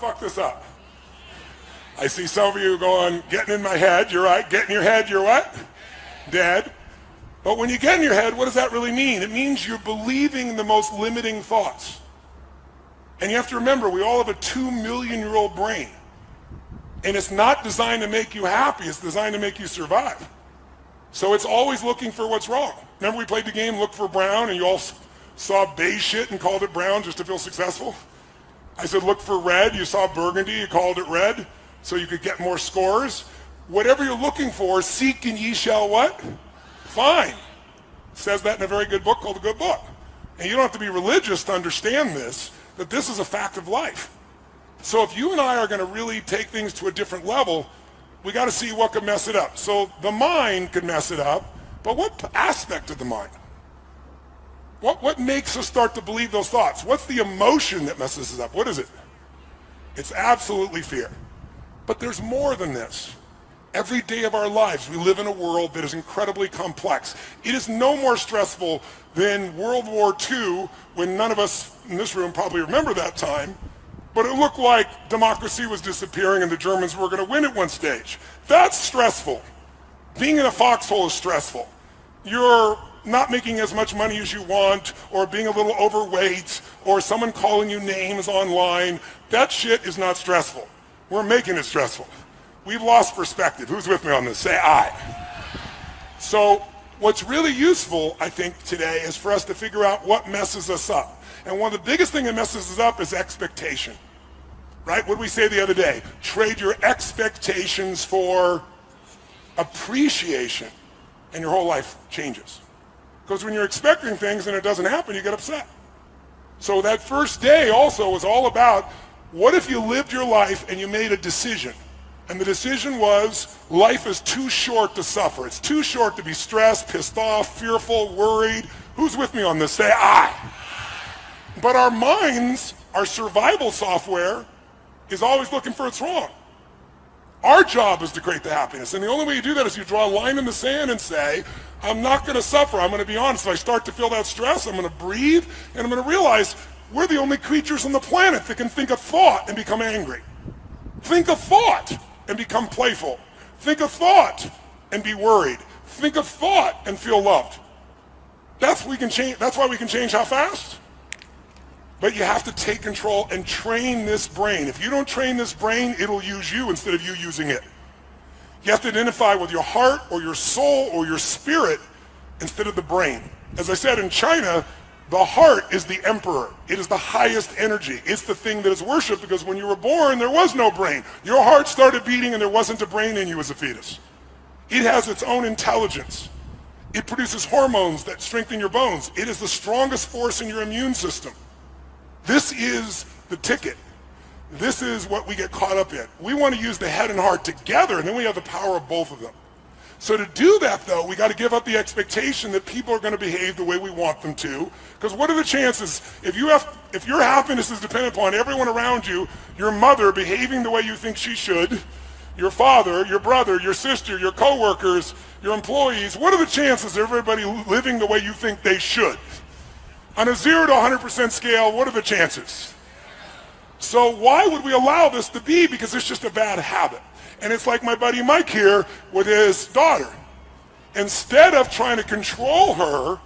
fuck this up? I see some of you going, getting in my head. You're right. Get in your head, you're what? Dead. But when you get in your head, what does that really mean? It means you're believing the most limiting thoughts. And you have to remember, we all have a 2-million-year-old brain. And it's not designed to make you happy. It's designed to make you survive. So it's always looking for what's wrong. Remember we played the game Look for Brown, and you all saw beige shit and called it brown just to feel successful? I said look for red. You saw burgundy. You called it red so you could get more scores. Whatever you're looking for, seek and ye shall what? Find. It says that in a very good book called The Good Book. And you don't have to be religious to understand this, that this is a fact of life. So if you and I are going to really take things to a different level, we got to see what could mess it up. So the mind could mess it up, but what aspect of the mind? What makes us start to believe those thoughts? What's the emotion that messes us up? What is it? It's absolutely fear. But there's more than this. Every day of our lives, we live in a world that is incredibly complex. It is no more stressful than World War II, when none of us in this room probably remember that time, but it looked like democracy was disappearing and the Germans were going to win at one stage. That's stressful. Being in a foxhole is stressful. You're not making as much money as you want, or being a little overweight, or someone calling you names online. That shit is not stressful. We're making it stressful. We've lost perspective. Who's with me on this? Say aye. So what's really useful, I think, today is for us to figure out what messes us up. And one of the biggest things that messes us up is expectation. Right? What did we say the other day? Trade your expectations for appreciation, and your whole life changes. Because when you're expecting things and it doesn't happen, you get upset. So that first day also was all about, what if you lived your life and you made a decision? And the decision was, life is too short to suffer. It's too short to be stressed, pissed off, fearful, worried. Who's with me on this? Say aye. But our minds, our survival software, is always looking for what's wrong. Our job is to create the happiness. And the only way you do that is you draw a line in the sand and say, I'm not going to suffer. I'm going to be honest. If I start to feel that stress, I'm going to breathe, and I'm going to realize we're the only creatures on the planet that can think a thought and become angry. Think a thought and become playful. Think a thought and be worried. Think a thought and feel loved. That's why we can change how fast? But you have to take control and train this brain. If you don't train this brain, it'll use you instead of you using it. You have to identify with your heart or your soul or your spirit instead of the brain. As I said, in China, the heart is the emperor. It is the highest energy. It's the thing that is worshipped, because when you were born, there was no brain. Your heart started beating and there wasn't a brain in you as a fetus. It has its own intelligence. It produces hormones that strengthen your bones. It is the strongest force in your immune system. This is the ticket. This is what we get caught up in. We want to use the head and heart together, and then we have the power of both of them. So to do that, though, we got to give up the expectation that people are going to behave the way we want them to. Because what are the chances, if your happiness is dependent upon everyone around you, your mother behaving the way you think she should, your father, your brother, your sister, your coworkers, your employees, what are the chances of everybody living the way you think they should? On a 0 to 100% scale, what are the chances? So why would we allow this to be? Because it's just a bad habit. And it's like my buddy Mike here with his daughter. Instead of trying to control her,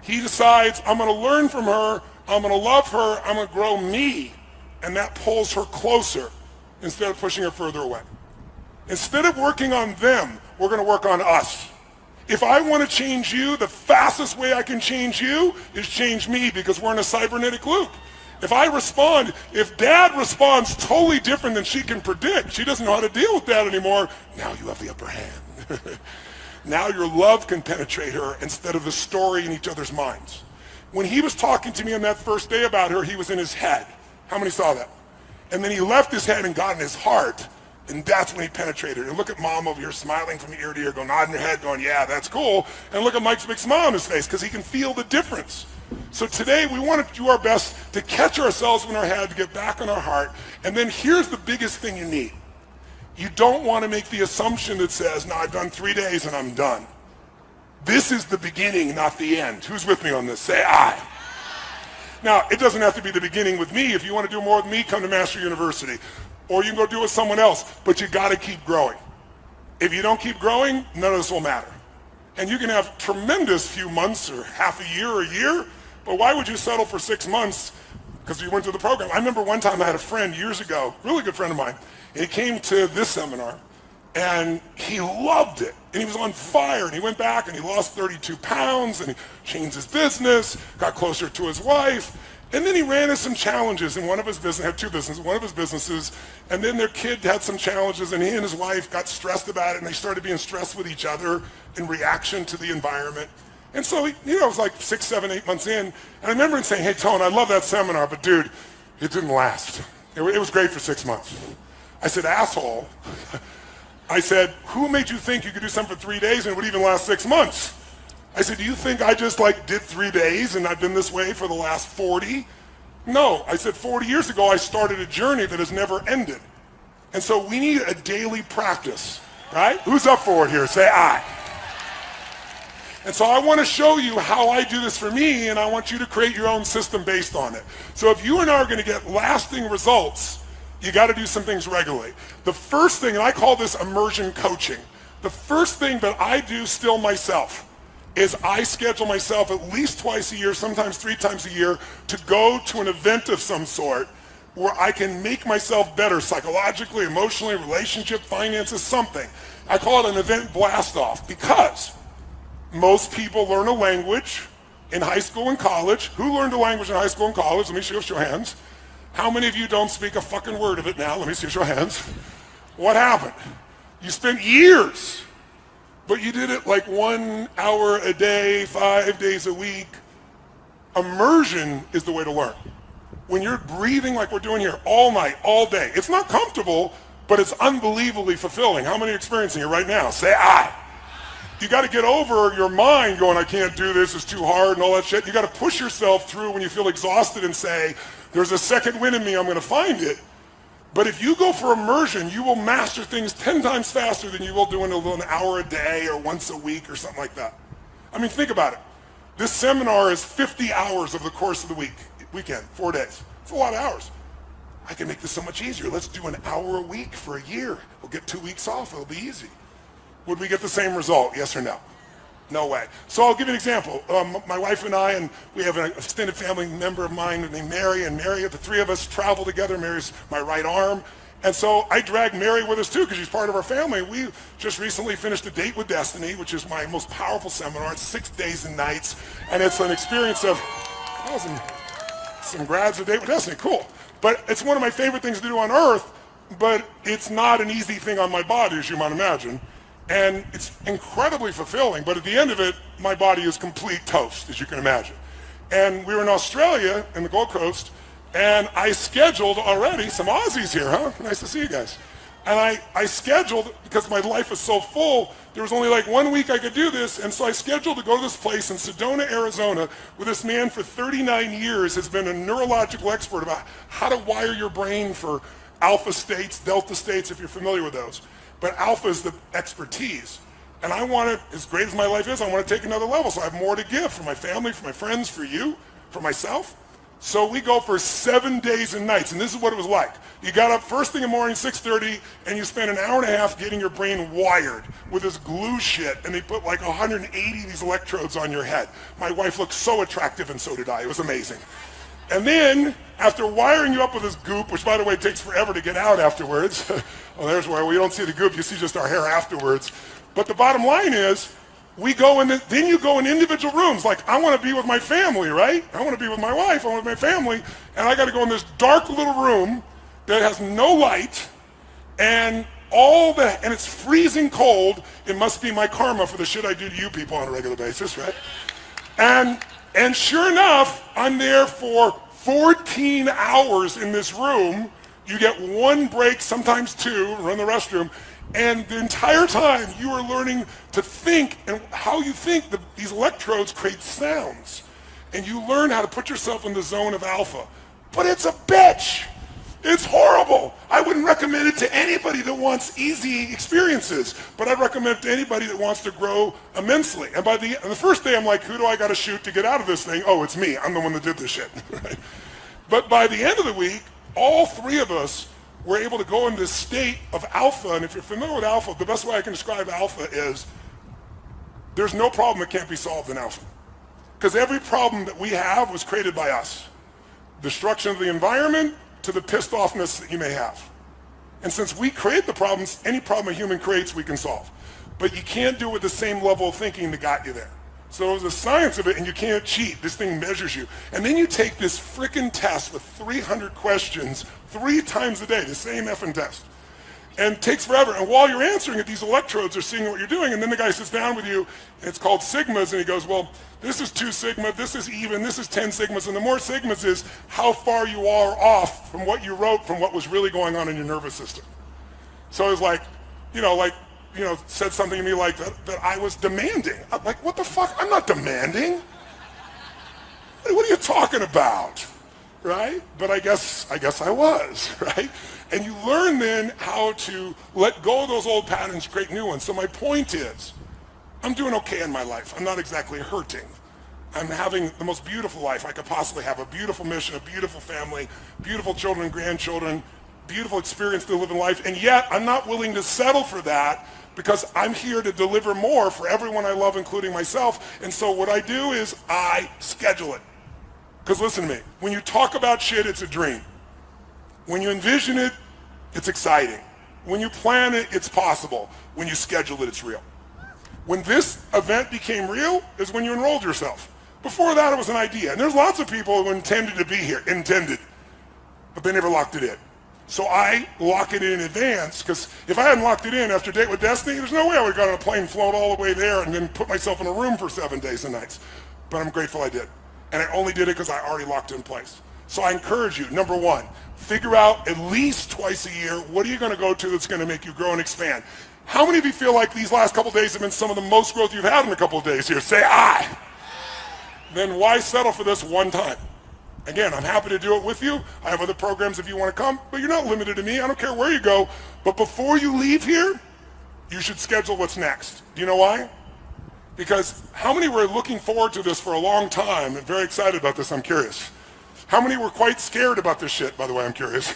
he decides, I'm going to learn from her, I'm going to love her, I'm going to grow me. And that pulls her closer instead of pushing her further away. Instead of working on them, we're going to work on us. If I want to change you, the fastest way I can change you is change me, because we're in a cybernetic loop. If dad responds totally different than she can predict, she doesn't know how to deal with that anymore, now you have the upper hand. Now your love can penetrate her instead of the story in each other's minds. When he was talking to me on that first day about her, he was in his head. How many saw that? And then he left his head and got in his heart, and that's when he penetrated her. And look at mom over here smiling from ear to ear, going, nodding her head, going, yeah, that's cool. And look at Mike's big smile on his face, because he can feel the difference. So today we want to do our best to catch ourselves in our head, to get back in our heart. And then here's the biggest thing you need. You don't want to make the assumption that says, no, I've done 3 days and I'm done. This is the beginning, not the end. Who's with me on this? Say aye. Now, it doesn't have to be the beginning with me. If you want to do more with me, come to Master University. Or you can go do it with someone else, but you got to keep growing. If you don't keep growing, none of this will matter. And you can have tremendous few months or half a year, but why would you settle for 6 months because you went to the program? I remember one time I had a friend years ago, really good friend of mine, and he came to this seminar, and he loved it, and he was on fire, and he went back and he lost 32 pounds, and he changed his business, got closer to his wife, and then he ran into some challenges in one of his business, had two businesses, one of his businesses, and then their kid had some challenges, and he and his wife got stressed about it, and they started being stressed with each other in reaction to the environment. And so, it was like 6, 7, 8 months in, and I remember him saying, hey, Tone, I love that seminar, but dude, it didn't last. It was great for 6 months. I said, asshole. I said, who made you think you could do something for 3 days and it would even last 6 months? I said, do you think I just did 3 days and I've been this way for the last 40? No, I said 40 years ago I started a journey that has never ended. And so we need a daily practice, right? Who's up for it here? Say aye. And so I want to show you how I do this for me, and I want you to create your own system based on it. So if you and I are going to get lasting results, you got to do some things regularly. The first thing, and I call this immersion coaching, the first thing that I do still myself is I schedule myself at least twice a year, sometimes 3 times a year, to go to an event of some sort where I can make myself better psychologically, emotionally, relationship, finances, something. I call it an event blast-off because most people learn a language in high school and college. Who learned a language in high school and college? Let me see your hands. How many of you don't speak a fucking word of it now? Let me see your hands. What happened? You spent years, but you did it 1 hour a day, 5 days a week. Immersion is the way to learn. When you're breathing like we're doing here all night, all day, it's not comfortable, but it's unbelievably fulfilling. How many are experiencing it right now? Say aye. You got to get over your mind going, I can't do this, it's too hard and all that shit. You got to push yourself through when you feel exhausted and say, there's a second wind in me, I'm going to find it. But if you go for immersion, you will master things 10 times faster than you will doing an hour a day or once a week or something like that. I mean, think about it. This seminar is 50 hours over the course of the weekend, 4 days. It's a lot of hours. I can make this so much easier. Let's do an hour a week for a year. We'll get 2 weeks off, it'll be easy. Would we get the same result, yes or no? No way. So I'll give you an example. My wife and I, and we have an extended family member of mine named Mary, and Mary, the 3 of us travel together. Mary's my right arm. And so I drag Mary with us too because she's part of our family. We just recently finished A Date with Destiny, which is my most powerful seminar. It's 6 days and nights, and it's an experience of some grads of Date with Destiny, cool. But it's one of my favorite things to do on earth, but it's not an easy thing on my body, as you might imagine. And it's incredibly fulfilling, but at the end of it, my body is complete toast, as you can imagine. And we were in Australia, in the Gold Coast, and I scheduled already, some Aussies here, huh? Nice to see you guys. And I scheduled, because my life is so full, there was only 1 week I could do this, and so I scheduled to go to this place in Sedona, Arizona, where this man for 39 years has been a neurological expert about how to wire your brain for alpha states, delta states, if you're familiar with those. But alpha is the expertise. And I want to, as great as my life is, I want to take another level. So I have more to give for my family, for my friends, for you, for myself. So we go for 7 days and nights. And this is what it was like. You got up first thing in the morning, 6:30, and you spent an hour and a half getting your brain wired with this glue shit. And they put 180 of these electrodes on your head. My wife looked so attractive, and so did I. It was amazing. And then, after wiring you up with this goop, which by the way takes forever to get out afterwards, well, there's where we don't see the goop, you see just our hair afterwards. But the bottom line is, we go in, then you go in individual rooms. I want to be with my family, right? I want to be with my wife, I want to be with my family, and I got to go in this dark little room that has no light, and it's freezing cold. It must be my karma for the shit I do to you people on a regular basis, right? And sure enough, I'm there for 14 hours in this room. You get 1 break, sometimes 2, run the restroom, and the entire time you are learning to think, and how you think these electrodes create sounds. And you learn how to put yourself in the zone of alpha. But it's a bitch. It's horrible. I wouldn't recommend it to anybody that wants easy experiences, but I'd recommend it to anybody that wants to grow immensely. And by the first day, I'm like, who do I got to shoot to get out of this thing? Oh, it's me. I'm the one that did this shit. Right? But by the end of the week, all three of us were able to go in this state of alpha. And if you're familiar with alpha, the best way I can describe alpha is there's no problem that can't be solved in alpha. Because every problem that we have was created by us. Destruction of the environment, to the pissed offness that you may have. And since we create the problems, any problem a human creates, we can solve. But you can't do it with the same level of thinking that got you there. So there's a science of it, and you can't cheat. This thing measures you. And then you take this frickin' test with 300 questions 3 times a day, the same effing test. And it takes forever. And while you're answering it, these electrodes are seeing what you're doing. And then the guy sits down with you, and it's called sigmas, and he goes, well, this is 2 sigma, this is even, this is 10 sigmas. And the more sigmas is how far you are off from what you wrote, from what was really going on in your nervous system. So it was like, said something to me like that I was demanding. I'm like, what the fuck? I'm not demanding. What are you talking about? Right? But I guess I was, right? And you learn then how to let go of those old patterns, create new ones. So my point is, I'm doing okay in my life. I'm not exactly hurting. I'm having the most beautiful life I could possibly have, a beautiful mission, a beautiful family, beautiful children, grandchildren, beautiful experience to live in life. And yet I'm not willing to settle for that because I'm here to deliver more for everyone I love, including myself. And so what I do is I schedule it. Because listen to me, when you talk about shit, it's a dream. When you envision it, it's exciting. When you plan it, it's possible. When you schedule it, it's real. When this event became real is when you enrolled yourself. Before that, it was an idea. And there's lots of people who intended to be here, but they never locked it in. So I lock it in advance, because if I hadn't locked it in after Date with Destiny, there's no way I would have got on a plane, flown all the way there, and then put myself in a room for 7 days and nights. But I'm grateful I did. And I only did it because I already locked it in place. So I encourage you, number one, figure out at least twice a year, what are you going to go to that's going to make you grow and expand? How many of you feel like these last couple of days have been some of the most growth you've had in a couple of days here? Say I. Then why settle for this one time? Again, I'm happy to do it with you. I have other programs if you want to come, but you're not limited to me. I don't care where you go. But before you leave here, you should schedule what's next. Do you know why? Because how many were looking forward to this for a long time and very excited about this? I'm curious. How many were quite scared about this shit, by the way? I'm curious.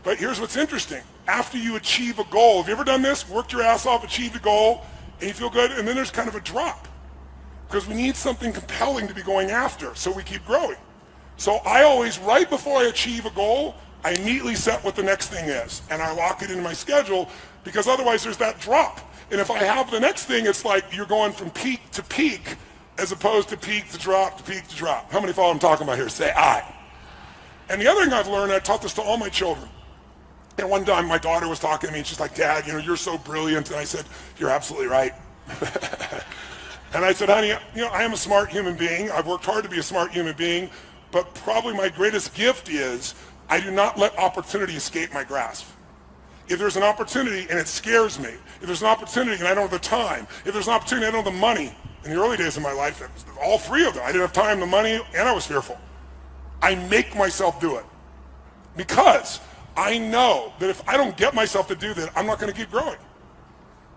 But here's what's interesting. After you achieve a goal, have you ever done this? Worked your ass off, achieved a goal, and you feel good, and then there's kind of a drop. Because we need something compelling to be going after, so we keep growing. So I always, right before I achieve a goal, I immediately set what the next thing is, and I lock it in my schedule, because otherwise there's that drop. And if I have the next thing, it's like you're going from peak to peak, as opposed to peak to drop to peak to drop. How many follow what I'm talking about here? Say I. And the other thing I've learned, I taught this to all my children. And one time my daughter was talking to me and she's like, Dad, you're so brilliant. And I said, you're absolutely right. And I said, honey, I am a smart human being. I've worked hard to be a smart human being, but probably my greatest gift is I do not let opportunity escape my grasp. If there's an opportunity and it scares me, if there's an opportunity and I don't have the time, if there's an opportunity and I don't have the money, in the early days of my life, all three of them, I didn't have time, the money, and I was fearful. I make myself do it because I know that if I don't get myself to do that, I'm not going to keep growing.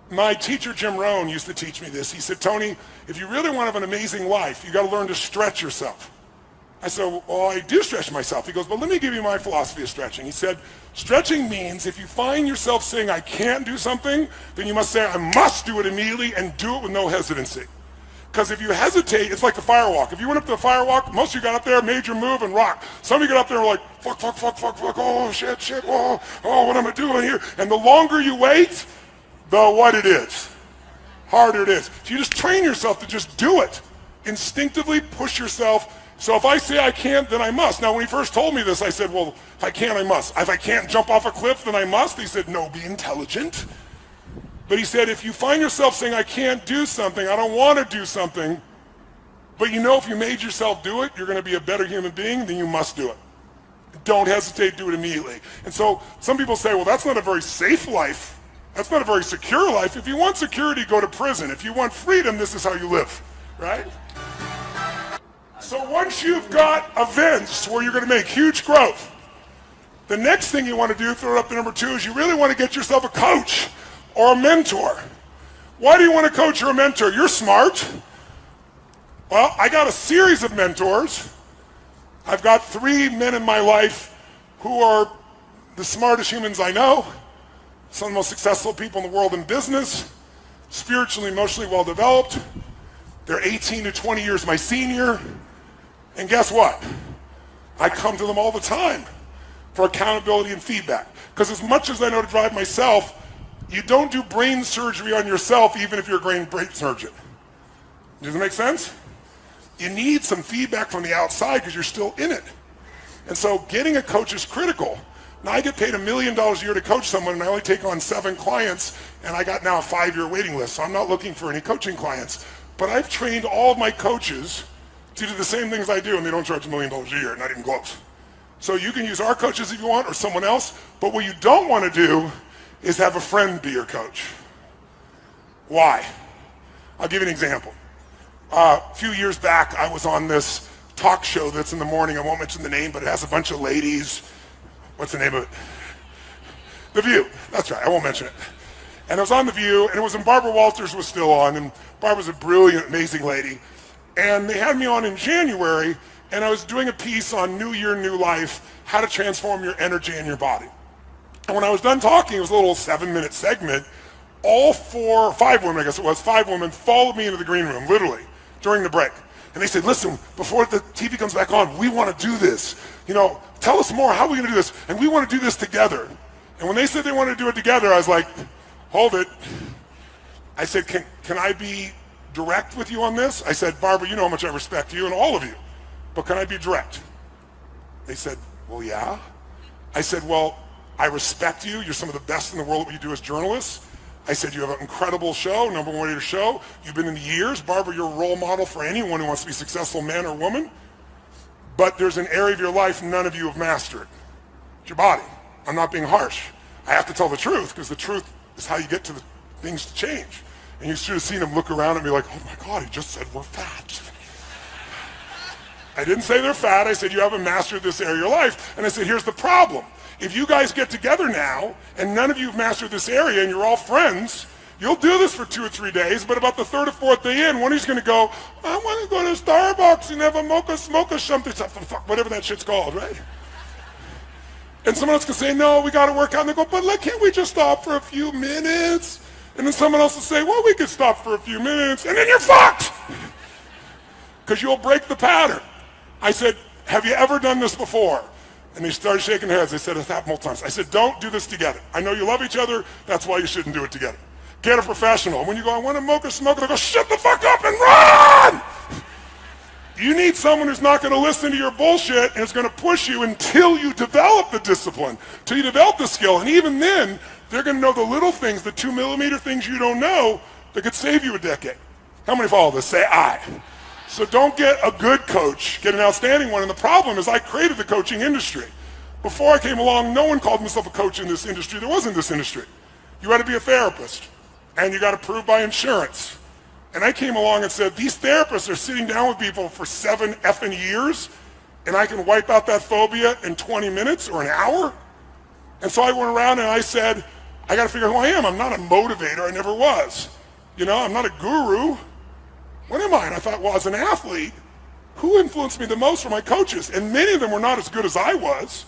My teacher, Jim Rohn, used to teach me this. He said, Tony, if you really want to have an amazing life, you got to learn to stretch yourself. I said, well, I do stretch myself. He goes, well, let me give you my philosophy of stretching. He said, stretching means if you find yourself saying, I can't do something, then you must say, I must do it immediately and do it with no hesitancy. Because if you hesitate, it's like the fire walk. If you went up to the fire walk, most of you got up there, made your move, and rocked. Some of you got up there and were like, fuck, oh, shit, oh, what am I doing here? And the longer you wait, the what it is, harder it is. So you just train yourself to just do it. Instinctively push yourself. So if I say I can't, then I must. Now, when he first told me this, I said, well, if I can't, I must. If I can't jump off a cliff, then I must. He said, no, be intelligent. But he said, if you find yourself saying, I can't do something, I don't want to do something, but if you made yourself do it, you're going to be a better human being, then you must do it. Don't hesitate, do it immediately. And so some people say, well, that's not a very safe life. That's not a very secure life. If you want security, go to prison. If you want freedom, this is how you live, right? So once you've got events where you're going to make huge growth, The next thing you want to do, throw it up to number 2, is you really want to get yourself a coach or a mentor. Why do you want a coach or a mentor? You're smart. Well, I got a series of mentors. I've got 3 men in my life who are the smartest humans I know, some of the most successful people in the world in business, spiritually, emotionally well-developed. They're 18 to 20 years my senior. And guess what? I come to them all the time for accountability and feedback. Because as much as I know to drive myself, you don't do brain surgery on yourself even if you're a brain surgeon. Does it make sense? You need some feedback from the outside because you're still in it. And so getting a coach is critical. Now I get paid $1 million a year to coach someone, and I only take on 7 clients, and I got now a 5-year waiting list, so I'm not looking for any coaching clients. But I've trained all of my coaches to do the same things I do, and they don't charge $1 million a year, not even close. So you can use our coaches if you want, or someone else, but what you don't want to do is have a friend be your coach. Why? I'll give you an example. A few years back, I was on this talk show that's in the morning. I won't mention the name, but it has a bunch of ladies. What's the name of it? The View. That's right. I won't mention it. And I was on The View, and it was when Barbara Walters was still on, and Barbara's a brilliant, amazing lady. And they had me on in January, and I was doing a piece on New Year, New Life, how to transform your energy and your body. And when I was done talking, it was a little 7-minute segment. All 5 women, I guess it was, 5 women followed me into the green room, literally, during the break. And they said, listen, before the TV comes back on, we want to do this. You know, tell us more, how are we going to do this? And we want to do this together. And when they said they wanted to do it together, I was like, hold it. I said, can I be direct with you on this? I said, Barbara, you know how much I respect you and all of you, but can I be direct? They said, well, yeah. I said, well, I respect you. You're some of the best in the world at what you do as journalists. I said, you have an incredible show, #1 radio show. You've been in the years. Barbara, you're a role model for anyone who wants to be successful, man or woman. But there's an area of your life none of you have mastered. It's your body. I'm not being harsh. I have to tell the truth because the truth is how you get to the things to change. And you should have seen them look around and be like, oh my God, he just said we're fat. I didn't say they're fat. I said you haven't mastered this area of your life. And I said, here's the problem. If you guys get together now and none of you have mastered this area and you're all friends, you'll do this for 2 or 3 days, but about the 3rd or 4th day in, one of you's going to go, I want to go to Starbucks and have a mocha smocha something, whatever that shit's called, right? And someone else can say, no, we got to work out. And they go, but can't we just stop for a few minutes? And then someone else will say, well, we could stop for a few minutes. And then you're fucked because you'll break the pattern. I said, have you ever done this before? And they started shaking their heads. They said, it's happened multiple times. I said, don't do this together. I know you love each other. That's why you shouldn't do it together. Get a professional. When you go, I want to mocha smoke, they go, shut the fuck up and run! You need someone who's not going to listen to your bullshit and is going to push you until you develop the discipline, till you develop the skill. And even then, they're going to know the little things, the 2-millimeter things you don't know that could save you a decade. How many follow this? Say aye. So don't get a good coach, get an outstanding one. And the problem is I created the coaching industry. Before I came along, no one called himself a coach in this industry. There wasn't this industry. You had to be a therapist, and you got approved by insurance. And I came along and said, these therapists are sitting down with people for 7 effing years, and I can wipe out that phobia in 20 minutes or an hour? And so I went around and I said, I got to figure out who I am. I'm not a motivator. I never was. You know, I'm not a guru. What am I? And I thought, well, as an athlete, who influenced me the most were my coaches. And many of them were not as good as I was,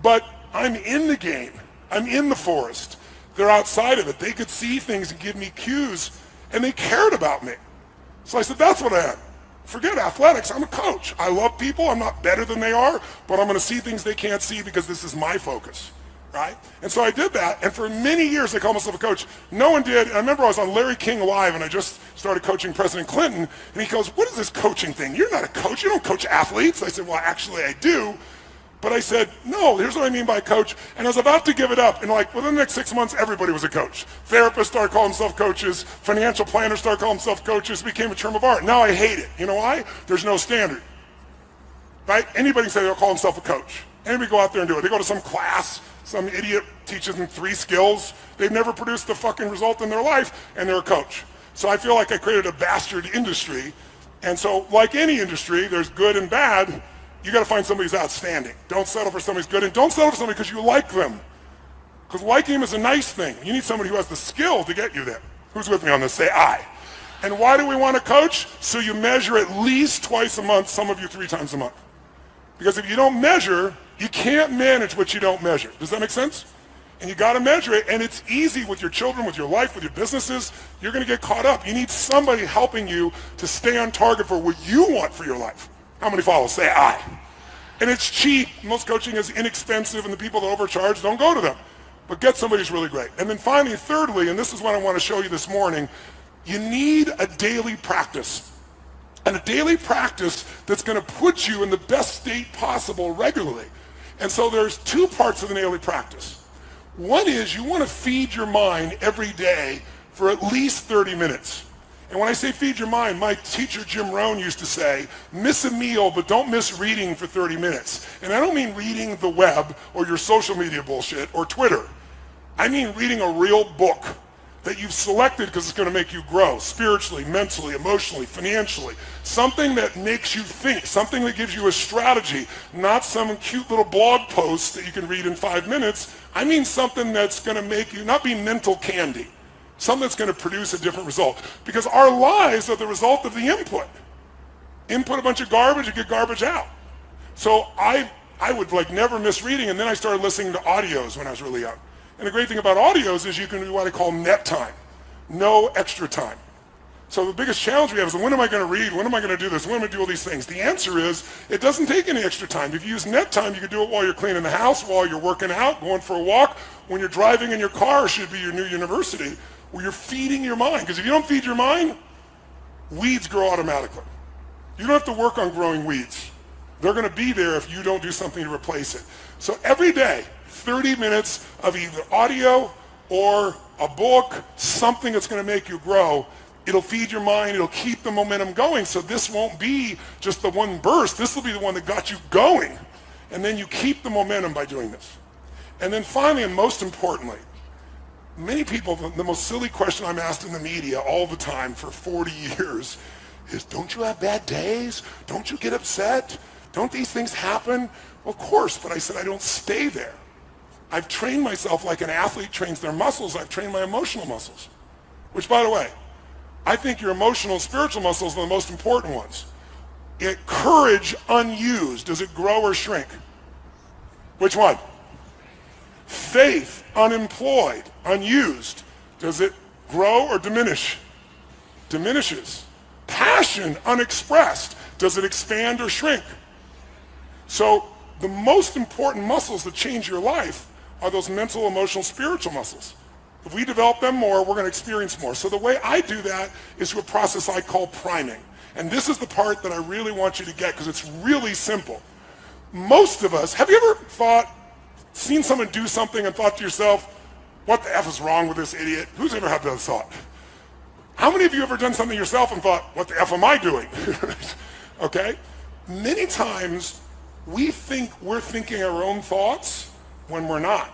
but I'm in the game. I'm in the forest. They're outside of it. They could see things and give me cues, and they cared about me. So I said, that's what I am. Forget athletics. I'm a coach. I love people. I'm not better than they are, but I'm going to see things they can't see because this is my focus. Right? And so I did that, and for many years I called myself a coach. No one did. And I remember I was on Larry King Live, and I just started coaching President Clinton, and he goes, what is this coaching thing? You're not a coach. You don't coach athletes. I said, well, actually I do. But I said, no, here's what I mean by coach. And I was about to give it up, and like within the next 6 months, everybody was a coach. Therapists started calling themselves coaches. Financial planners started calling themselves coaches. It became a term of art. Now I hate it. You know why? There's no standard. Right? Anybody can say they'll call themselves a coach. Anybody go out there and do it. They go to some class. Some idiot teaches them 3 skills. They've never produced a fucking result in their life, and they're a coach. So I feel like I created a bastard industry. And so like any industry, there's good and bad. you got to find somebody who's outstanding. Don't settle for somebody who's good, and don't settle for somebody because you like them. Because liking them is a nice thing. You need somebody who has the skill to get you there. Who's with me on this? Say aye. And why do we want a coach? So you measure at least twice a month, some of you 3 times a month. Because if you don't measure, you can't manage what you don't measure. Does that make sense? And you got to measure it, and it's easy with your children, with your life, with your businesses. You're going to get caught up. You need somebody helping you to stay on target for what you want for your life. How many follow? Say aye. And it's cheap. Most coaching is inexpensive, and the people that overcharge, don't go to them. But get somebody who's really great. And then finally, thirdly, and this is what I want to show you this morning, you need a daily practice. And a daily practice that's going to put you in the best state possible regularly. And so there's 2 parts of the daily practice. One is you want to feed your mind every day for at least 30 minutes. And when I say feed your mind, my teacher Jim Rohn used to say, miss a meal, but don't miss reading for 30 minutes. And I don't mean reading the web or your social media bullshit or Twitter. I mean reading a real book that you've selected because it's going to make you grow spiritually, mentally, emotionally, financially. Something that makes you think, something that gives you a strategy, not some cute little blog post that you can read in 5 minutes. I mean something that's going to make you not be mental candy, something that's going to produce a different result. Because our lives are the result of the input. Input a bunch of garbage, you get garbage out. So I would never miss reading, and then I started listening to audios when I was really young. And the great thing about audios is you can do what I call net time, no extra time. So the biggest challenge we have is, when am I going to read? When am I going to do this? When am I going to do all these things? The answer is, it doesn't take any extra time. If you use net time, you can do it while you're cleaning the house, while you're working out, going for a walk. When you're driving in your car, should be your new university, where you're feeding your mind. Because if you don't feed your mind, weeds grow automatically. You don't have to work on growing weeds. They're going to be there if you don't do something to replace it. So every day, 30 minutes of either audio or a book, something that's going to make you grow. It'll feed your mind. It'll keep the momentum going. So this won't be just the one burst. This will be the one that got you going. And then you keep the momentum by doing this. And then finally, and most importantly, many people, the most silly question I'm asked in the media all the time for 40 years is, don't you have bad days? Don't you get upset? Don't these things happen? Well, of course, but I said I don't stay there. I've trained myself like an athlete trains their muscles. I've trained my emotional muscles, which, by the way, I think your emotional and spiritual muscles are the most important ones. Courage unused, does it grow or shrink? Which one? Faith unemployed, unused, does it grow or diminish? Diminishes. Passion unexpressed, does it expand or shrink? So the most important muscles that change your life are those mental, emotional, spiritual muscles. If we develop them more, we're going to experience more. So the way I do that is through a process I call priming. And this is the part that I really want you to get, because it's really simple. Most of us, have you ever seen someone do something and thought to yourself, what the F is wrong with this idiot? Who's ever had that thought? How many of you ever done something yourself and thought, what the F am I doing? Okay? Many times we think we're thinking our own thoughts when we're not.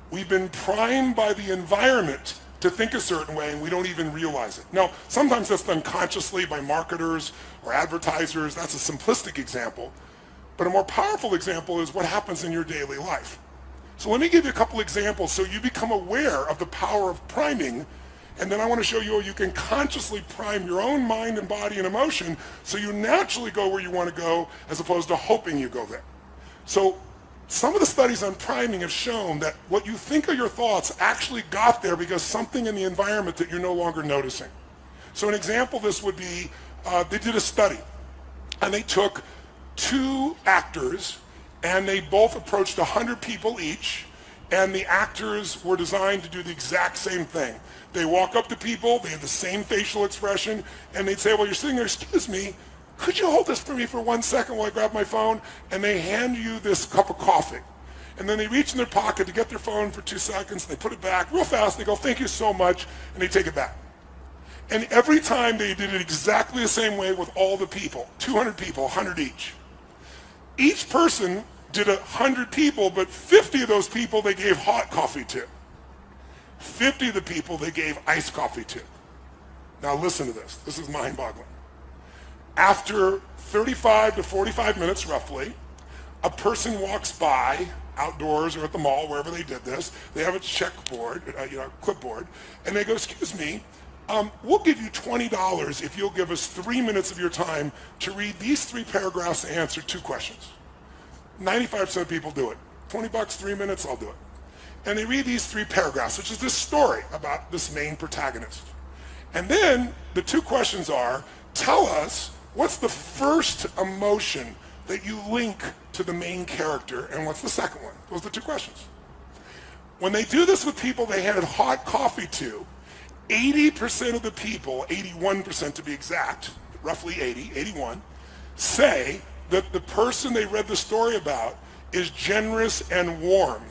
We've been primed by the environment to think a certain way, and we don't even realize it. Now, sometimes that's done consciously by marketers or advertisers. That's a simplistic example. But a more powerful example is what happens in your daily life. So let me give you a couple examples so you become aware of the power of priming, and then I want to show you how you can consciously prime your own mind and body and emotion so you naturally go where you want to go as opposed to hoping you go there. So some of the studies on priming have shown that what you think are your thoughts actually got there because something in the environment that you're no longer noticing. So an example of this would be, they did a study, and they took 2 actors, and they both approached 100 people each, and the actors were designed to do the exact same thing. They walk up to people, they have the same facial expression, and they'd say, well, you're sitting there, excuse me, could you hold this for me for 1 second while I grab my phone? And they hand you this cup of coffee. And then they reach in their pocket to get their phone for 2 seconds, and they put it back real fast, and they go, thank you so much, and they take it back. And every time they did it exactly the same way with all the people, 200 people, 100 each. Each person did 100 people, but 50 of those people they gave hot coffee to. 50 of the people they gave iced coffee to. Now listen to this. This is mind-boggling. After 35 to 45 minutes roughly, A person walks by outdoors or at the mall, wherever they did this. They have a checkboard, clipboard, and they go, excuse me, we'll give you $20 if you'll give us 3 minutes of your time to read these 3 paragraphs and answer 2 questions. 95% of people do it. $20, 3 minutes, I'll do it. And they read these 3 paragraphs, which is this story about this main protagonist. And then the 2 questions are, tell us what's the first emotion that you link to the main character, and what's the second one? Those are the 2 questions. When they do this with people they handed hot coffee to, 80% of the people, 81% to be exact, roughly 80, 81, say that the person they read the story about is generous and warm.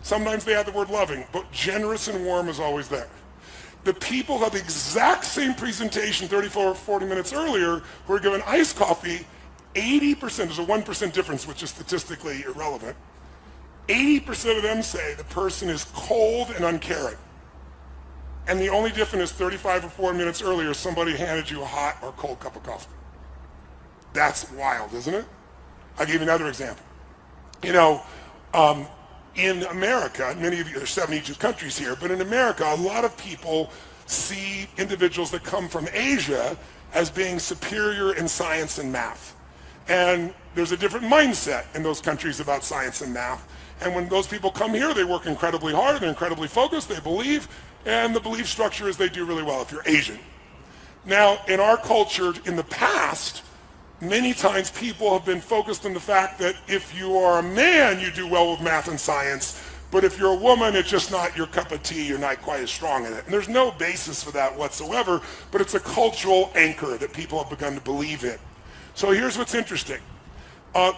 Sometimes they add the word loving, but generous and warm is always there. The people who had the exact same presentation 34 or 40 minutes earlier who were given iced coffee, 80%, there's a 1% difference, which is statistically irrelevant. 80% of them say the person is cold and uncaring. And the only difference is 35 or 40 minutes earlier, somebody handed you a hot or cold cup of coffee. That's wild, isn't it? I'll give you another example. In America, many of you, there's 72 countries here, but in America, a lot of people see individuals that come from Asia as being superior in science and math. And there's a different mindset in those countries about science and math. And when those people come here, they work incredibly hard, they're incredibly focused, they believe, and the belief structure is they do really well if you're Asian. Now, in our culture, in the past, many times people have been focused on the fact that if you are a man, you do well with math and science, but if you're a woman, it's just not your cup of tea, you're not quite as strong in it. And there's no basis for that whatsoever, but it's a cultural anchor that people have begun to believe in. So here's what's interesting.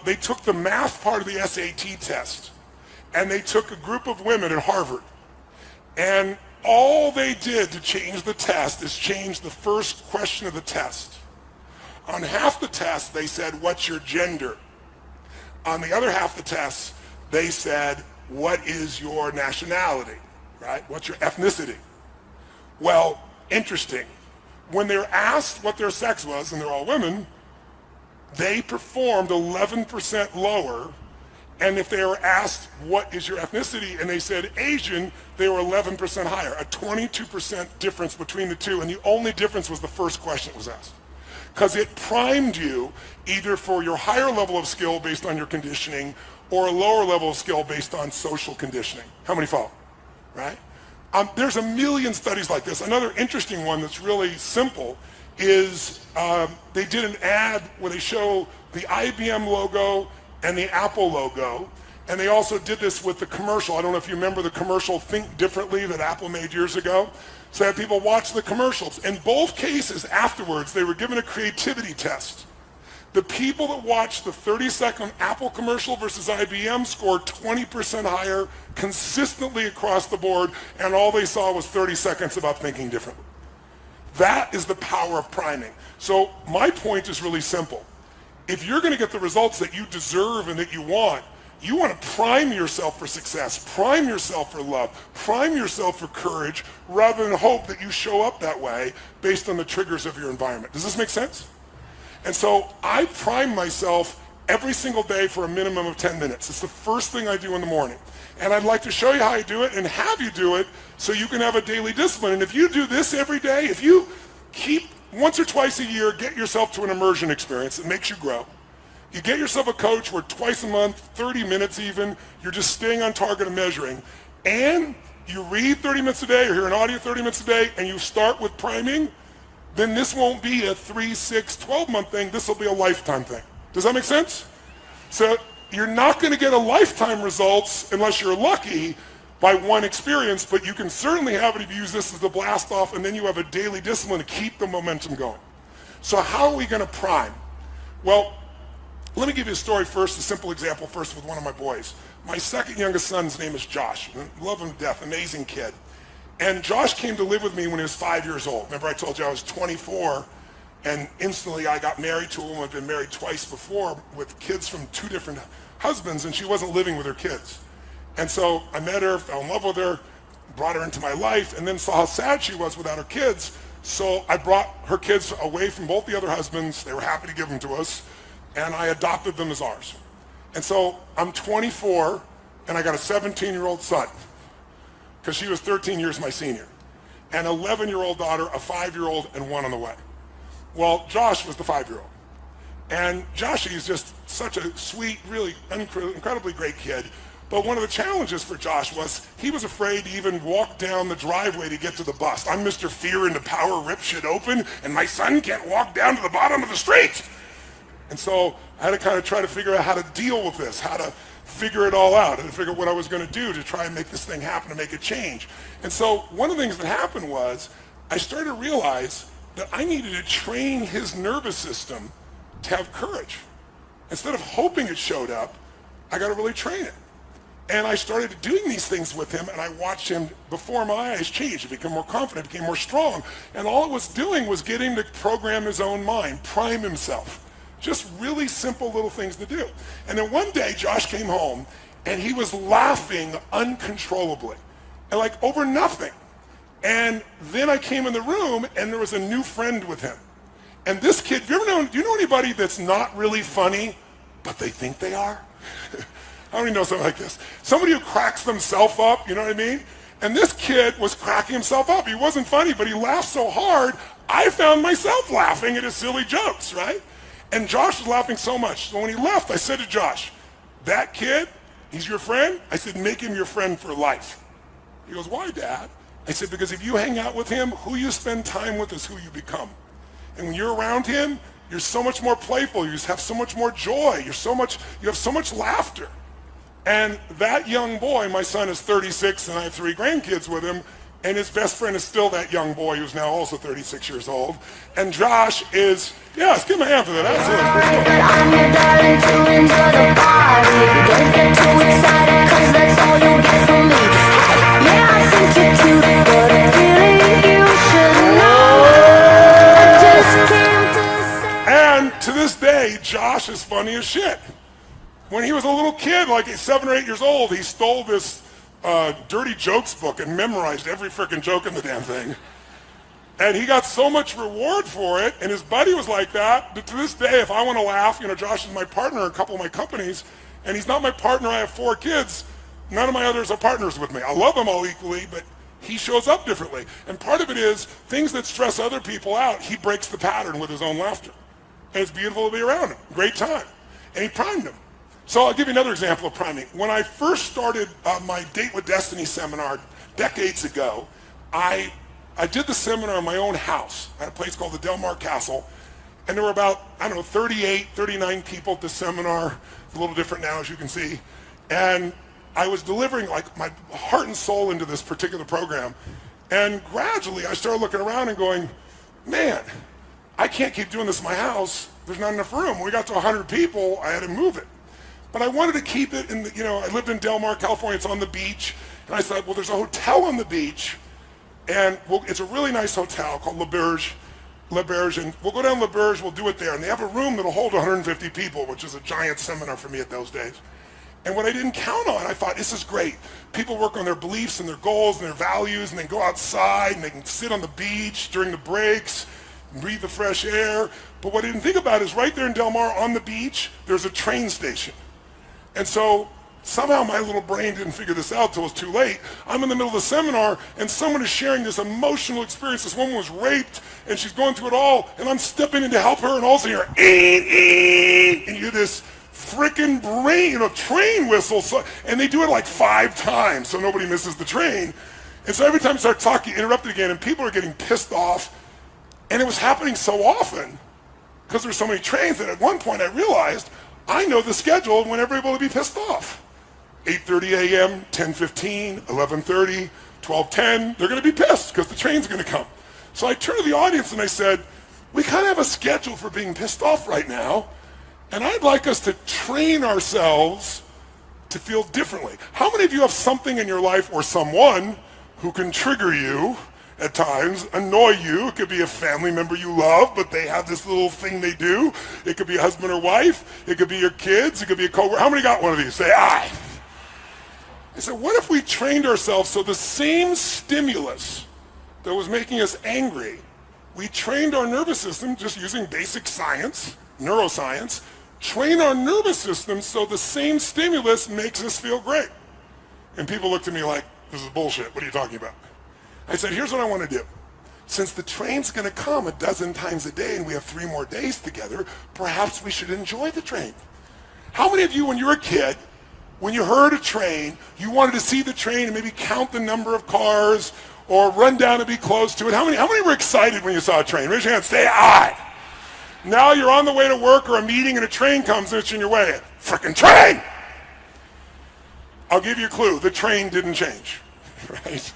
They took the math part of the SAT test, and they took a group of women at Harvard, and all they did to change the test is change the first question of the test. On half the test, they said, what's your gender? On the other half the test, they said, what is your nationality, right? What's your ethnicity? Well, interesting. When they're asked what their sex was, and they're all women, they performed 11% lower. And if they were asked, what is your ethnicity? And they said Asian, they were 11% higher, a 22% difference between the two. And the only difference was the first question that was asked. Because it primed you either for your higher level of skill based on your conditioning or a lower level of skill based on social conditioning. How many follow? Right? There's a million studies like this. Another interesting one that's really simple is they did an ad where they show the IBM logo and the Apple logo, and they also did this with the commercial. I don't know if you remember the commercial Think Differently that Apple made years ago. So that people watch the commercials. In both cases, afterwards, they were given a creativity test. The people that watched the 30-second Apple commercial versus IBM scored 20% higher consistently across the board, and all they saw was 30 seconds about thinking differently. That is the power of priming. So my point is really simple. If you're going to get the results that you deserve and that you want to prime yourself for success, prime yourself for love, prime yourself for courage, rather than hope that you show up that way based on the triggers of your environment. Does this make sense? And so I prime myself every single day for a minimum of 10 minutes. It's the first thing I do in the morning. And I'd like to show you how I do it and have you do it so you can have a daily discipline. And if you do this every day, if you keep once or twice a year, get yourself to an immersion experience that makes you grow. You get yourself a coach where twice a month, 30 minutes even, you're just staying on target and measuring. And you read 30 minutes a day or hear an audio 30 minutes a day and you start with priming, then this won't be a 3, 6, 12-month thing. This will be a lifetime thing. Does that make sense? So you're not going to get a lifetime results unless you're lucky by one experience, but you can certainly have it if you use this as the blast off, and then you have a daily discipline to keep the momentum going. So how are we going to prime? Well, let me give you a story first, a simple example first with one of my boys. My second youngest son's name is Josh. Love him to death, amazing kid. And Josh came to live with me when he was 5 years old. Remember I told you I was 24, and instantly I got married to a woman I'd been married twice before with kids from 2 different husbands, and she wasn't living with her kids. And so I met her, fell in love with her, brought her into my life, and then saw how sad she was without her kids. So I brought her kids away from both the other husbands. They were happy to give them to us, and I adopted them as ours. And so I'm 24, and I got a 17-year-old son, because she was 13 years my senior, an 11-year-old daughter, a 5-year-old, and one on the way. Well, Josh was the 5-year-old. And Joshy is just such a sweet, really incredibly great kid. But one of the challenges for Josh was he was afraid to even walk down the driveway to get to the bus. I'm Mr. Fear and the power rip shit open, and my son can't walk down to the bottom of the street. And so I had to kind of try to figure out how to deal with this, how to figure it all out, and to figure out what I was going to do to try and make this thing happen, to make it change. And so one of the things that happened was I started to realize that I needed to train his nervous system to have courage. Instead of hoping it showed up, I got to really train it. And I started doing these things with him, and I watched him before my eyes change. He became more confident, became more strong. And all it was doing was getting to program his own mind, prime himself. Just really simple little things to do. And then one day, Josh came home, and he was laughing uncontrollably, and like over nothing. And then I came in the room, and there was a new friend with him. And this kid, do you know anybody that's not really funny, but they think they are? I don't even know something like this. Somebody who cracks themselves up, you know what I mean? And this kid was cracking himself up. He wasn't funny, but he laughed so hard, I found myself laughing at his silly jokes, right? And Josh was laughing so much. So when he left, I said to Josh, that kid, he's your friend? I said, make him your friend for life. He goes, why, Dad? I said, because if you hang out with him, who you spend time with is who you become. And when you're around him, you're so much more playful. You just have so much more joy. You have so much laughter. And that young boy, my son is 36, and I have 3 grandkids with him, and his best friend is still that young boy who's now also 36 years old. And Josh is, let's give him a hand for that. And to this day, Josh is funny as shit. When he was a little kid, like 7 or 8 years old, he stole this dirty jokes book and memorized every frickin' joke in the damn thing. And he got so much reward for it, and his buddy was like that. But to this day, if I want to laugh, Josh is my partner in a couple of my companies, and he's not my partner. I have 4 kids. None of my others are partners with me. I love them all equally, but he shows up differently. And part of it is things that stress other people out, he breaks the pattern with his own laughter. And it's beautiful to be around him. Great time. And he primed him. So I'll give you another example of priming. When I first started my Date with Destiny seminar decades ago, I did the seminar in my own house at a place called the Del Mar Castle, and there were about, 38, 39 people at the seminar. It's a little different now, as you can see. And I was delivering like my heart and soul into this particular program. And gradually I started looking around and going, man, I can't keep doing this in my house. There's not enough room. When we got to 100 people, I had to move it. But I wanted to keep it in I lived in Del Mar, California. It's on the beach. And I thought, well, there's a hotel on the beach. And it's a really nice hotel called Le Berge. And we'll go down Le Berge, we'll do it there. And they have a room that'll hold 150 people, which is a giant seminar for me at those days. And what I didn't count on, I thought, this is great. People work on their beliefs and their goals and their values, and they can go outside and they can sit on the beach during the breaks and breathe the fresh air. But what I didn't think about is right there in Del Mar on the beach, there's a train station. And so somehow my little brain didn't figure this out till it was too late. I'm in the middle of the seminar, and someone is sharing this emotional experience. This woman was raped, and she's going through it all, and I'm stepping in to help her, and all of a sudden and you hear this frickin' train whistle, and they do it like 5 times so nobody misses the train. And so every time I start talking, interrupted again, and people are getting pissed off, and it was happening so often because there's so many trains that at one point I realized I know the schedule when everybody will be pissed off. 8:30 a.m., 10:15, 11:30, 12:10, they're going to be pissed because the train's going to come. So I turned to the audience and I said, we kind of have a schedule for being pissed off right now, and I'd like us to train ourselves to feel differently. How many of you have something in your life or someone who can trigger you at times, annoy you? It could be a family member you love, but they have this little thing they do. It could be a husband or wife. It could be your kids. It could be a coworker. How many got one of these? Say, aye. I said, what if we trained ourselves so the same stimulus that was making us angry, we trained our nervous system just using basic science, neuroscience, train our nervous system so the same stimulus makes us feel great. And people looked at me like, this is bullshit. What are you talking about? I said, here's what I want to do. Since the train's going to come a dozen times a day and we have 3 more days together, perhaps we should enjoy the train. How many of you, when you were a kid, when you heard a train, you wanted to see the train and maybe count the number of cars or run down and be close to it? How many were excited when you saw a train? Raise your hand, say aye. Now you're on the way to work or a meeting and a train comes and it's in your way. Frickin' train! I'll give you a clue. The train didn't change, right?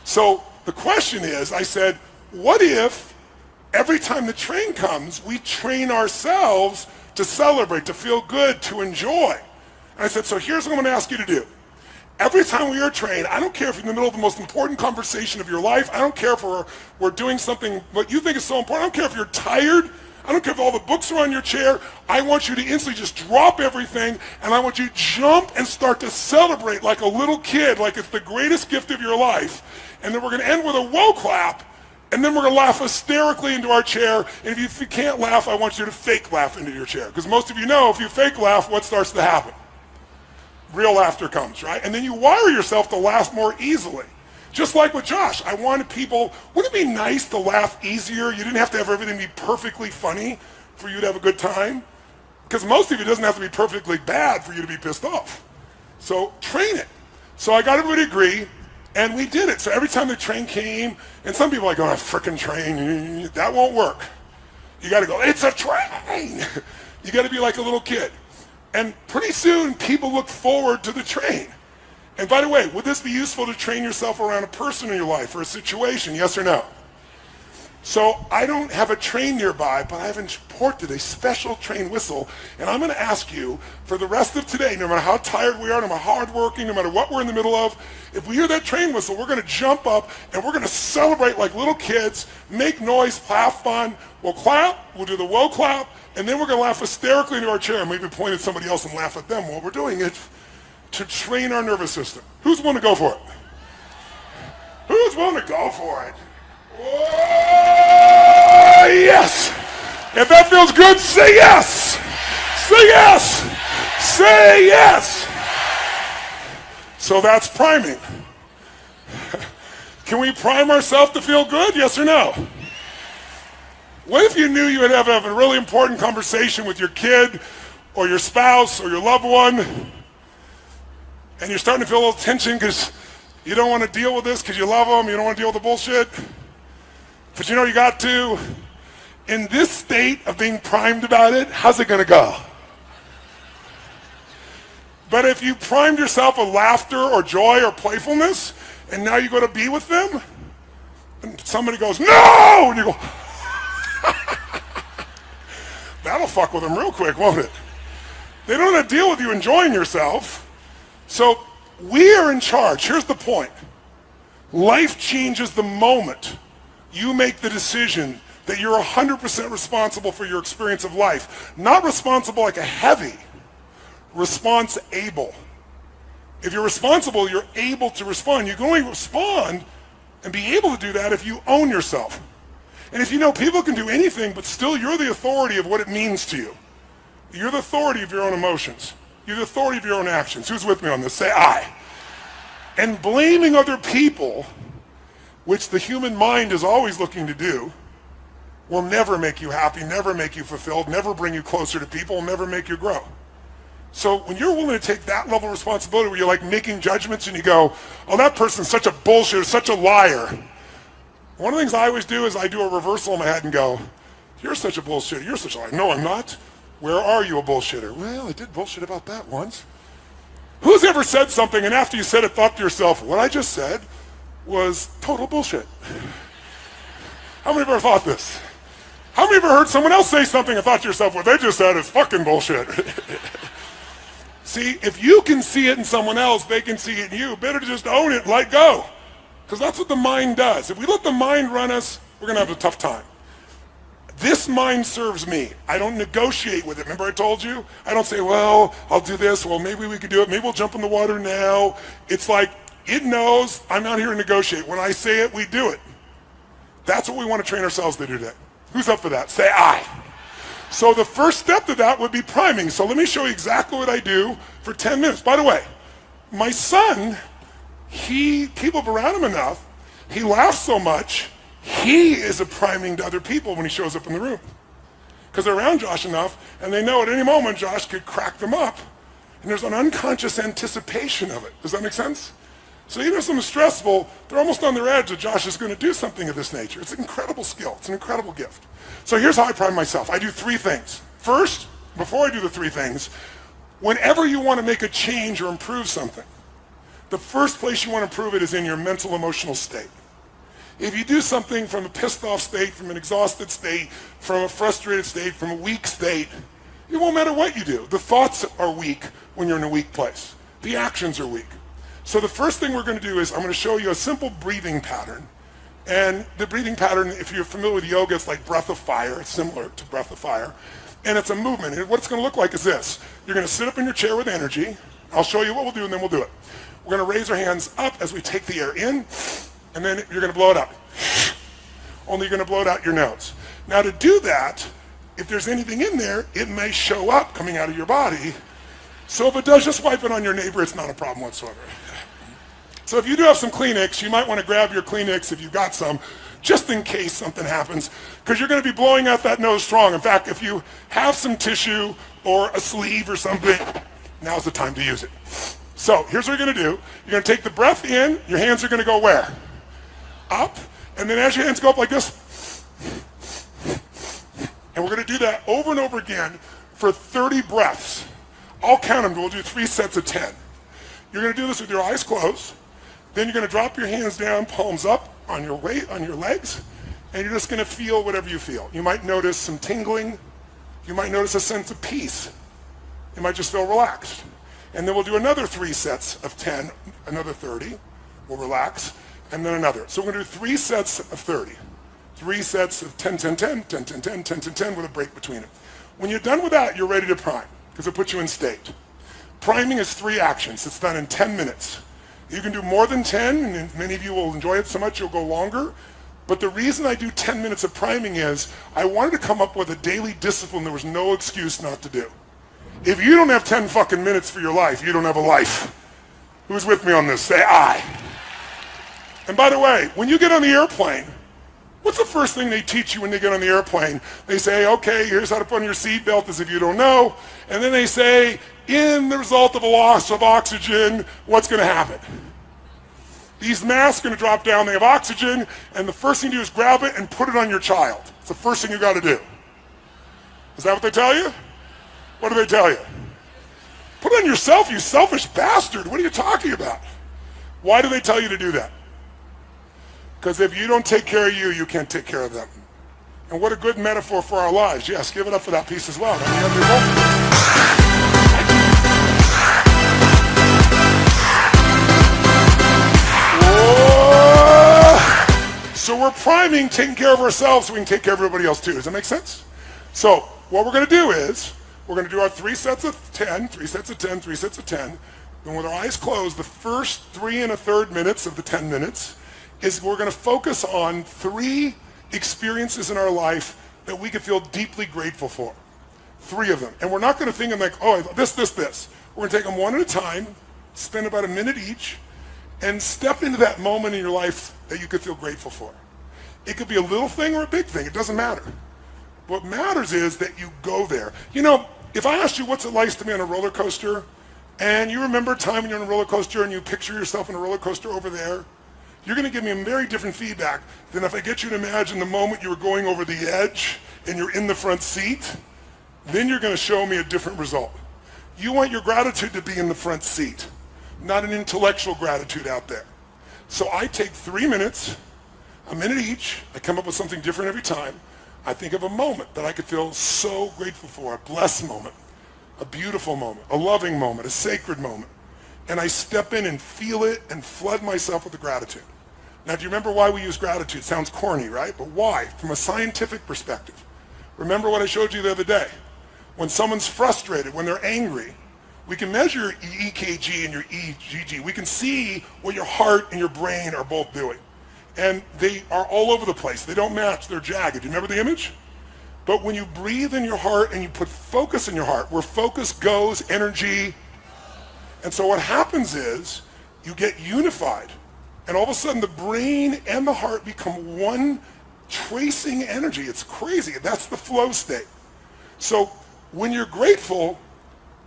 So the question is, I said, what if every time the train comes, we train ourselves to celebrate, to feel good, to enjoy? And I said, so here's what I'm going to ask you to do. Every time we are trained, I don't care if you're in the middle of the most important conversation of your life. I don't care if we're doing something what you think is so important. I don't care if you're tired. I don't care if all the books are on your chair. I want you to instantly just drop everything, and I want you to jump and start to celebrate like a little kid, like it's the greatest gift of your life. And then we're going to end with a whoa clap, and then we're going to laugh hysterically into our chair. And if you can't laugh, I want you to fake laugh into your chair. Because most of you know if you fake laugh, what starts to happen? Real laughter comes, right? And then you wire yourself to laugh more easily. Just like with Josh, I wanted people, wouldn't it be nice to laugh easier? You didn't have to have everything be perfectly funny for you to have a good time. Because most of it doesn't have to be perfectly bad for you to be pissed off. So train it. So I got everybody to agree, and we did it. So every time the train came, and some people are like, oh, a frickin' train, that won't work. You gotta go, it's a train. You gotta be like a little kid. And pretty soon, people look forward to the train. And by the way, would this be useful to train yourself around a person in your life or a situation, yes or no? So I don't have a train nearby, but I've imported a special train whistle, and I'm going to ask you for the rest of today, no matter how tired we are, no matter how hardworking, no matter what we're in the middle of, if we hear that train whistle, we're going to jump up and we're going to celebrate like little kids, make noise, have fun. We'll clap, we'll do the whoa clap, and then we're going to laugh hysterically into our chair and maybe point at somebody else and laugh at them while we're doing it to train our nervous system. Who's willing to go for it? Who's willing to go for it? Oh, yes! If that feels good, say yes! Say yes! Say yes! So that's priming. Can we prime ourselves to feel good? Yes or no? What if you knew you would have a really important conversation with your kid or your spouse or your loved one, and you're starting to feel a little tension because you don't want to deal with this because you love them, you don't want to deal with the bullshit, but you know you got to. In this state of being primed about it, how's it going to go? But if you primed yourself with laughter or joy or playfulness, and now you go to be with them, and somebody goes, no! And you go, that'll fuck with them real quick, won't it? They don't want to deal with you enjoying yourself. So we are in charge. Here's the point. Life changes the moment you make the decision that you're 100% responsible for your experience of life. Not responsible like a heavy, response-able. If you're responsible, you're able to respond. You can only respond and be able to do that if you own yourself. And if you know people can do anything, but still you're the authority of what it means to you. You're the authority of your own emotions. You're the authority of your own actions. Who's with me on this? Say aye. And blaming other people, which the human mind is always looking to do, will never make you happy, never make you fulfilled, never bring you closer to people, will never make you grow. So when you're willing to take that level of responsibility where you're like making judgments and you go, oh, that person's such a bullshitter, such a liar. One of the things I always do is I do a reversal in my head and go, you're such a bullshitter, you're such a liar. No, I'm not. Where are you a bullshitter? Well, I did bullshit about that once. Who's ever said something and after you said it thought to yourself, what I just said was total bullshit? How many of you ever thought this? How many of you ever heard someone else say something and thought to yourself, what they just said is fucking bullshit? See, if you can see it in someone else, they can see it in you. Better to just own it and let go. Because that's what the mind does. If we let the mind run us, we're going to have a tough time. This mind serves me. I don't negotiate with it. Remember I told you? I don't say, well, I'll do this. Well, maybe we could do it. Maybe we'll jump in the water now. It's like, it knows I'm not here to negotiate. When I say it, we do it. That's what we want to train ourselves to do today. Who's up for that? Say aye. So the first step to that would be priming. So let me show you exactly what I do for 10 minutes. By the way, my son, people have around him enough, he laughs so much, he is a priming to other people when he shows up in the room. Because they're around Josh enough, and they know at any moment Josh could crack them up. And there's an unconscious anticipation of it. Does that make sense? So even if something's stressful, they're almost on their edge that Josh is going to do something of this nature. It's an incredible skill. It's an incredible gift. So here's how I prime myself. I do 3 things. First, before I do the 3 things, whenever you want to make a change or improve something, the first place you want to improve it is in your mental, emotional state. If you do something from a pissed off state, from an exhausted state, from a frustrated state, from a weak state, it won't matter what you do. The thoughts are weak when you're in a weak place. The actions are weak. So the first thing we're going to do is I'm going to show you a simple breathing pattern. And the breathing pattern, if you're familiar with yoga, it's like breath of fire. It's similar to breath of fire. And it's a movement. And what it's going to look like is this. You're going to sit up in your chair with energy. I'll show you what we'll do, and then we'll do it. We're going to raise our hands up as we take the air in, and then you're going to blow it out. Only you're going to blow it out your nose. Now to do that, if there's anything in there, it may show up coming out of your body. So if it does, just wipe it on your neighbor. It's not a problem whatsoever. So if you do have some Kleenex, you might want to grab your Kleenex if you've got some, just in case something happens, because you're going to be blowing out that nose strong. In fact, if you have some tissue or a sleeve or something, now's the time to use it. So here's what you're going to do. You're going to take the breath in. Your hands are going to go where? Up. And then as your hands go up like this, and we're going to do that over and over again for 30 breaths. I'll count them. We'll do 3 sets of 10. You're going to do this with your eyes closed. Then you're going to drop your hands down, palms up on your weight, on your legs, and you're just going to feel whatever you feel. You might notice some tingling. You might notice a sense of peace. You might just feel relaxed. And then we'll do another 3 sets of 10, another 30. We'll relax, and then another. So we're going to do 3 sets of 30. 3 sets of 10, 10, 10, 10, 10, 10, 10, 10, 10 with a break between it. When you're done with that, you're ready to prime, because it puts you in state. Priming is 3 actions. It's done in 10 minutes. You can do more than 10, and many of you will enjoy it so much you'll go longer. But the reason I do 10 minutes of priming is I wanted to come up with a daily discipline there was no excuse not to do. If you don't have 10 fucking minutes for your life, you don't have a life. Who's with me on this? Say aye. And by the way, when you get on the airplane, what's the first thing they teach you when they get on the airplane? They say, okay, here's how to put on your seatbelt, as if you don't know. And then they say, in the result of a loss of oxygen, what's going to happen? These masks are going to drop down. They have oxygen, and the first thing you do is grab it and put it on your child. It's the first thing you got to do. Is that what they tell you? What do they tell you? Put it on yourself, you selfish bastard. What are you talking about? Why do they tell you to do that? Because if you don't take care of you, you can't take care of them. And what a good metaphor for our lives. Yes, give it up for that piece as well. So we're priming, taking care of ourselves so we can take care of everybody else too. Does that make sense? So what we're going to do is, we're going to do our 3 sets of 10, 3 sets of 10, 3 sets of 10. And with our eyes closed, the first 3 1/3 minutes of the 10 minutes is we're going to focus on 3 experiences in our life that we could feel deeply grateful for. 3 of them. And we're not going to think of like, oh, this. We're going to take them one at a time, spend about a minute each, and step into that moment in your life that you could feel grateful for. It could be a little thing or a big thing. It doesn't matter. What matters is that you go there. You know, if I asked you what's it like to be on a roller coaster, and you remember a time when you're on a roller coaster and you picture yourself on a roller coaster over there, you're going to give me a very different feedback than if I get you to imagine the moment you were going over the edge and you're in the front seat. Then you're going to show me a different result. You want your gratitude to be in the front seat, not an intellectual gratitude out there. So I take 3 minutes, a minute each. I come up with something different every time. I think of a moment that I could feel so grateful for, a blessed moment, a beautiful moment, a loving moment, a sacred moment. And I step in and feel it and flood myself with the gratitude. Now, do you remember why we use gratitude? Sounds corny, right? But why? From a scientific perspective. Remember what I showed you the other day. When someone's frustrated, when they're angry, we can measure your EKG and your EGG. We can see what your heart and your brain are both doing. And they are all over the place. They don't match. They're jagged. Do you remember the image? But when you breathe in your heart and you put focus in your heart, where focus goes, energy. And so what happens is you get unified. And all of a sudden the brain and the heart become one tracing energy. It's crazy. That's the flow state. So when you're grateful,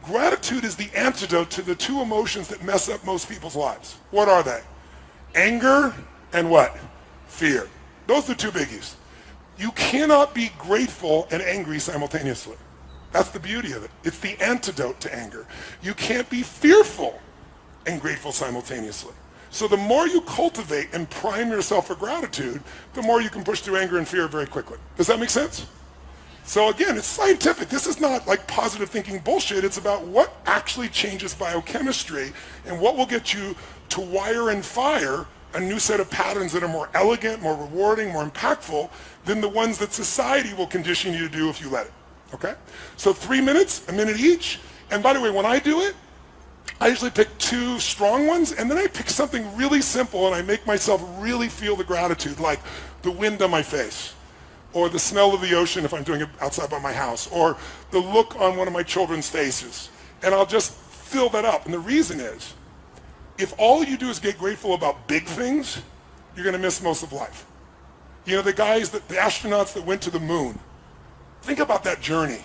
gratitude is the antidote to the two emotions that mess up most people's lives. What are they? Anger and what? Fear. Those are the two biggies. You cannot be grateful and angry simultaneously. That's the beauty of it. It's the antidote to anger. You can't be fearful and grateful simultaneously. So the more you cultivate and prime yourself for gratitude, the more you can push through anger and fear very quickly. Does that make sense? So again, it's scientific. This is not like positive thinking bullshit. It's about what actually changes biochemistry and what will get you to wire and fire a new set of patterns that are more elegant, more rewarding, more impactful than the ones that society will condition you to do if you let it. Okay? So 3 minutes, a minute each. And by the way, when I do it, I usually pick two strong ones, and then I pick something really simple, and I make myself really feel the gratitude, like the wind on my face, or the smell of the ocean if I'm doing it outside by my house, or the look on one of my children's faces. And I'll just fill that up. And the reason is, if all you do is get grateful about big things, you're going to miss most of life. You know, the astronauts that went to the moon, think about that journey.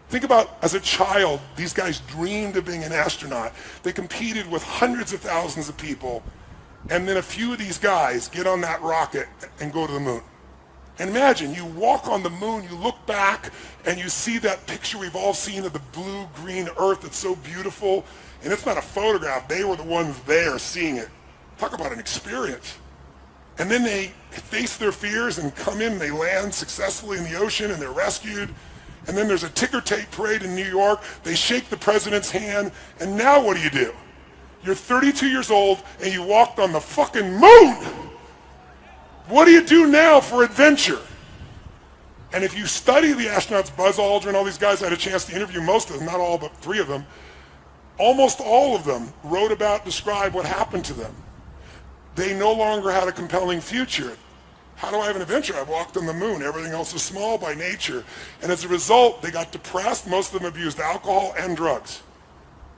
Think about, as a child, these guys dreamed of being an astronaut. They competed with hundreds of thousands of people, and then a few of these guys get on that rocket and go to the moon. And imagine, you walk on the moon, you look back, and you see that picture we've all seen of the blue-green Earth that's so beautiful, and it's not a photograph. They were the ones there seeing it. Talk about an experience. And then they face their fears and come in, and they land successfully in the ocean, and they're rescued. And then there's a ticker tape parade in New York. They shake the president's hand, and now what do? You're 32 years old, and you walked on the fucking moon. What do you do now for adventure? And if you study the astronauts, Buzz Aldrin, all these guys, I had a chance to interview most of them, not all, but 3 of them. Almost all of them wrote about, described what happened to them. They no longer had a compelling future. How do I have an adventure? I walked on the moon. Everything else is small by nature. And as a result, they got depressed. Most of them abused alcohol and drugs.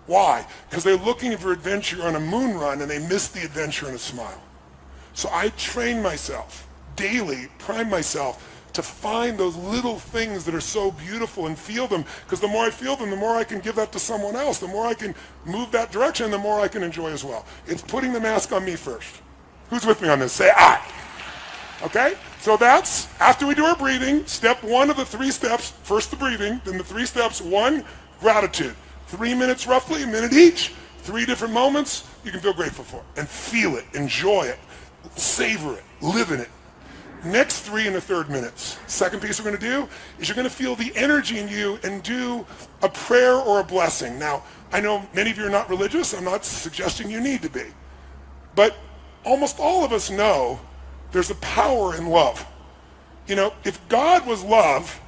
Why? Because they're looking for adventure on a moon run, and they missed the adventure in a smile. So I train myself daily, prime myself to find those little things that are so beautiful and feel them, because the more I feel them, the more I can give that to someone else. The more I can move that direction, the more I can enjoy as well. It's putting the mask on me first. Who's with me on this? Say aye. Okay? So that's, after we do our breathing, step 1 of the 3 steps, first the breathing, then the 3 steps. 1, gratitude. 3 minutes roughly, a minute each, 3 different moments you can feel grateful for. And feel it, enjoy it, savor it, live in it. Next 3 and the 3rd minutes. Second piece we're going to do is you're going to feel the energy in you and do a prayer or a blessing. Now, I know many of you are not religious. I'm not suggesting you need to be. But almost all of us know there's a power in love. You know, if God was love,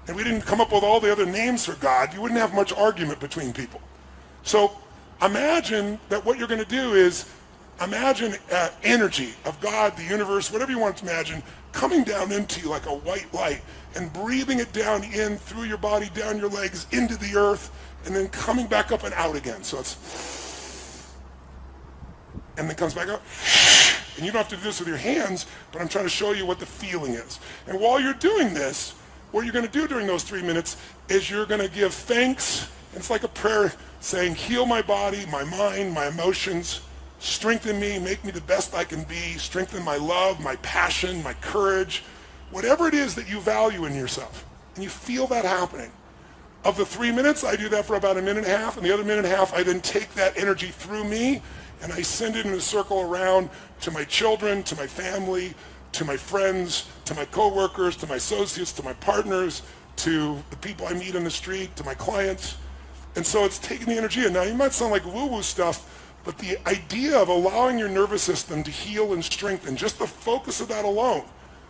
and we didn't come up with all the other names for God, you wouldn't have much argument between people. So imagine that what you're going to do is imagine energy of God, the universe, whatever you want to imagine, coming down into you like a white light and breathing it down in through your body, down your legs, into the earth, and then coming back up and out again. So it's, and then comes back up. And you don't have to do this with your hands, but I'm trying to show you what the feeling is. And while you're doing this, what you're going to do during those 3 minutes is you're going to give thanks. It's like a prayer saying, heal my body, my mind, my emotions, strengthen me, make me the best I can be, strengthen my love, my passion, my courage, whatever it is that you value in yourself. And you feel that happening. Of the 3 minutes, I do that for about a minute and a half, and the other minute and a half, I then take that energy through me, and I send it in a circle around to my children, to my family, to my friends, to my coworkers, to my associates, to my partners, to the people I meet on the street, to my clients. And so it's taking the energy in. Now, you might sound like woo-woo stuff, but the idea of allowing your nervous system to heal and strengthen, just the focus of that alone,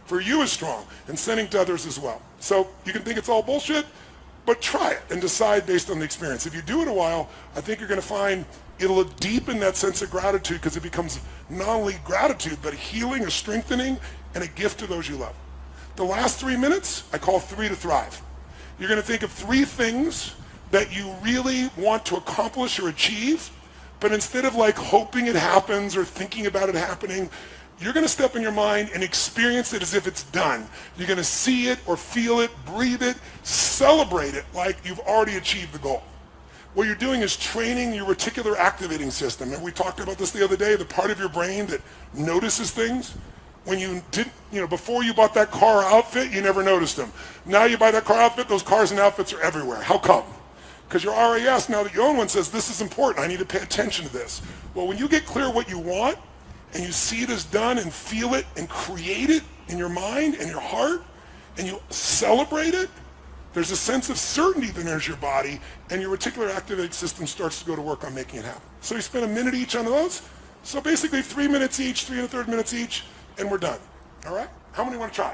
for you is strong, and sending to others as well. So you can think it's all bullshit, but try it and decide based on the experience. If you do it a while, I think you're going to find it'll deepen that sense of gratitude, because it becomes not only gratitude, but a healing, a strengthening, and a gift to those you love. The last 3 minutes, I call 3 to thrive. You're going to think of 3 things that you really want to accomplish or achieve, but instead of like hoping it happens or thinking about it happening, you're going to step in your mind and experience it as if it's done. You're going to see it or feel it, breathe it, celebrate it like you've already achieved the goal. What you're doing is training your reticular activating system. And we talked about this the other day, the part of your brain that notices things. When you didn't, before you bought that car outfit, you never noticed them. Now you buy that car outfit, those cars and outfits are everywhere. How come? Because your RAS, now that you own one, says this is important. I need to pay attention to this. Well, when you get clear what you want and you see it as done and feel it and create it in your mind and your heart and you celebrate it, there's a sense of certainty that enters your body and your reticular activating system starts to go to work on making it happen. So you spend a minute each on those. So basically 3 minutes each, 3 1/3 minutes each, and we're done. All right? How many want to try?